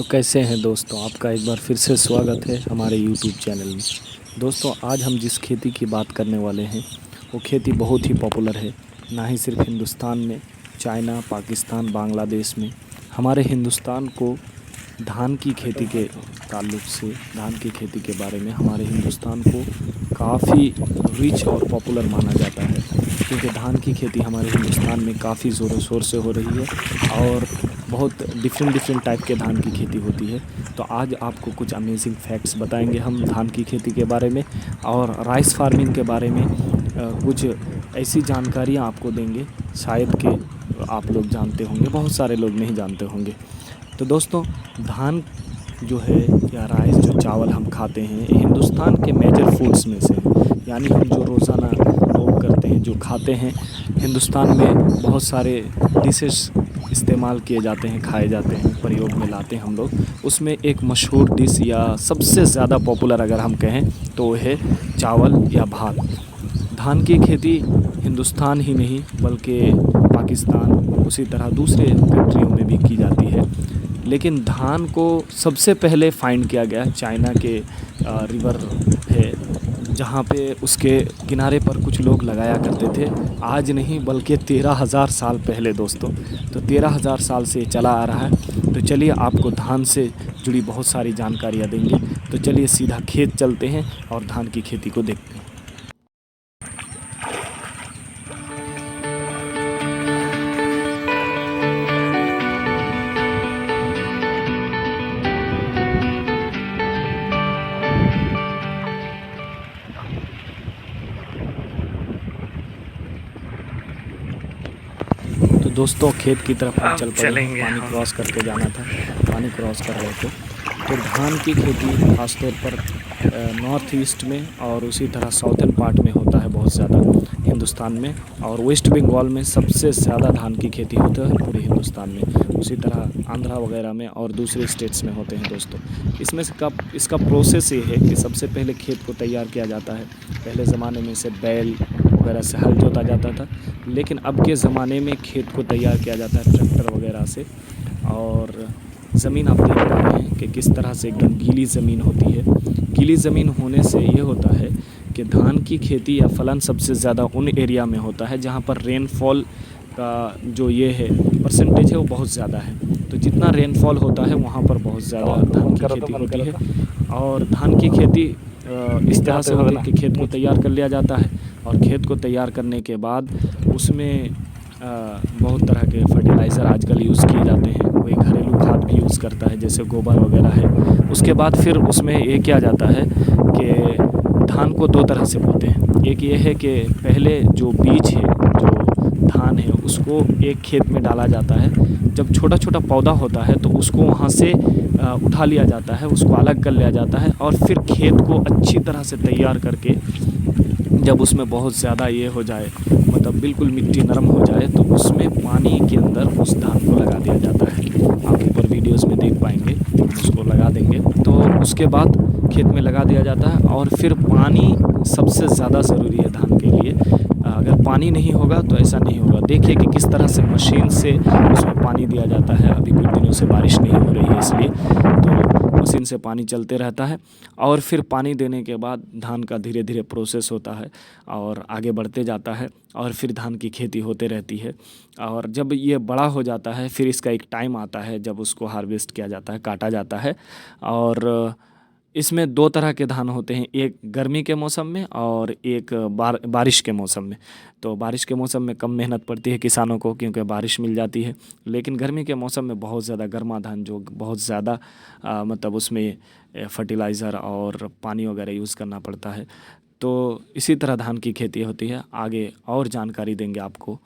तो कैसे हैं दोस्तों, आपका एक बार फिर से स्वागत है हमारे YouTube चैनल में। दोस्तों आज हम जिस खेती की बात करने वाले हैं वो खेती बहुत ही पॉपुलर है, ना ही सिर्फ हिंदुस्तान में, चाइना, पाकिस्तान, बांग्लादेश में। हमारे हिंदुस्तान को धान की खेती के ताल्लुक़ से, धान की खेती के बारे में हमारे हिंदुस्तान को काफ़ी रिच और पॉपुलर माना जाता है, क्योंकि धान की खेती हमारे हिंदुस्तान में काफ़ी ज़ोरों शोर से हो रही है और बहुत डिफरेंट टाइप के धान की खेती होती है। तो आज आपको कुछ अमेजिंग फैक्ट्स बताएंगे हम धान की खेती के बारे में और राइस फार्मिंग के बारे में। कुछ ऐसी जानकारियाँ आपको देंगे शायद कि आप लोग जानते होंगे, बहुत सारे लोग नहीं जानते होंगे। तो दोस्तों धान जो है या राइस जो चावल हम खाते हैं, ये हिंदुस्तान के मेजर फूड्स में से है। यानी हम जो रोज़ाना लोग करते हैं, जो खाते हैं, हिंदुस्तान में बहुत सारे डिशेस इस्तेमाल किए जाते हैं, खाए जाते हैं, प्रयोग में लाते हैं हम लोग। उसमें एक मशहूर डिश या सबसे ज़्यादा पॉपुलर अगर हम कहें तो वो है चावल या भात। धान की खेती हिंदुस्तान ही नहीं बल्कि पाकिस्तान, उसी तरह दूसरे कंट्रियों में भी की जाती है। लेकिन धान को सबसे पहले फाइंड किया गया चाइना के रिवर है, जहाँ पे उसके किनारे पर कुछ लोग लगाया करते थे। आज नहीं बल्कि 13,000 साल पहले दोस्तों। तो 13,000 साल से चला आ रहा है। तो चलिए आपको धान से जुड़ी बहुत सारी जानकारियाँ देंगे। तो चलिए सीधा खेत चलते हैं और धान की खेती को देखते हैं। तो दोस्तों खेत की तरफ हम चल पड़े हैं। पानी क्रॉस करके जाना था, पानी क्रॉस कर रहे थे। तो धान की खेती खासतौर पर नॉर्थ ईस्ट में और उसी तरह साउथर्न पार्ट में होता है बहुत ज़्यादा हिंदुस्तान में, और वेस्ट बंगाल में सबसे ज़्यादा धान की खेती होता है पूरे हिंदुस्तान में। उसी तरह आंध्रा वगैरह में और दूसरे स्टेट्स में होते हैं दोस्तों। इसमें से इसका प्रोसेस ये है कि सबसे पहले खेत को तैयार किया जाता है। पहले ज़माने में से बैल वगैरह से हल जोता जाता था, लेकिन अब के ज़माने में खेत को तैयार किया जाता है ट्रैक्टर वगैरह से। और ज़मीन आप देख पा रहे हैं कि किस तरह से एकदम गीली ज़मीन होती है। गीली ज़मीन होने से ये होता है कि धान की खेती या फलन सबसे ज़्यादा उन एरिया में होता है जहाँ पर रेनफॉल का जो ये है परसेंटेज है वो बहुत ज़्यादा है। तो जितना रेनफॉल होता है वहाँ पर बहुत ज़्यादा धान की खेती होती है। और धान की खेती इस तरह से होती है कि खेत को तैयार कर लिया जाता है, और खेत को तैयार करने के बाद उसमें बहुत तरह के फर्टिलाइज़र आजकल यूज़ किए जाते हैं। कोई घरेलू खाद भी यूज़ करता है जैसे गोबर वगैरह है। उसके बाद फिर उसमें ये किया जाता है कि धान को दो तरह से बोते हैं। एक ये है कि पहले जो बीज है, जो धान है, उसको एक खेत में डाला जाता है। जब छोटा छोटा पौधा होता है तो उसको वहाँ से उठा लिया जाता है, उसको अलग कर लिया जाता है, और फिर खेत को अच्छी तरह से तैयार करके जब उसमें बहुत ज़्यादा ये हो जाए, मतलब बिल्कुल मिट्टी नरम हो जाए, तो उसमें पानी के अंदर उस धान को लगा दिया जाता है। आप ऊपर वीडियोस में देख पाएंगे, हम उसको लगा देंगे। तो उसके बाद खेत में लगा दिया जाता है, और फिर पानी सबसे ज़्यादा ज़रूरी है धान के लिए। अगर पानी नहीं होगा तो ऐसा नहीं होगा। देखिए कि किस तरह से मशीन से उसमें पानी दिया जाता है। अभी कुछ दिनों से बारिश नहीं हो रही है, इसलिए तो मशीन से पानी चलते रहता है। और फिर पानी देने के बाद धान का धीरे धीरे प्रोसेस होता है और आगे बढ़ते जाता है, और फिर धान की खेती होते रहती है। और जब ये बड़ा हो जाता है फिर इसका एक टाइम आता है जब उसको हार्वेस्ट किया जाता है, काटा जाता है। और इसमें दो तरह के धान होते हैं, एक गर्मी के मौसम में और एक बारिश के मौसम में। तो बारिश के मौसम में कम मेहनत पड़ती है किसानों को, क्योंकि बारिश मिल जाती है। लेकिन गर्मी के मौसम में बहुत ज़्यादा गर्मा धान, जो बहुत ज़्यादा मतलब उसमें फर्टिलाइज़र और पानी वगैरह यूज़ करना पड़ता है। तो इसी तरह धान की खेती होती है। आगे और जानकारी देंगे आपको।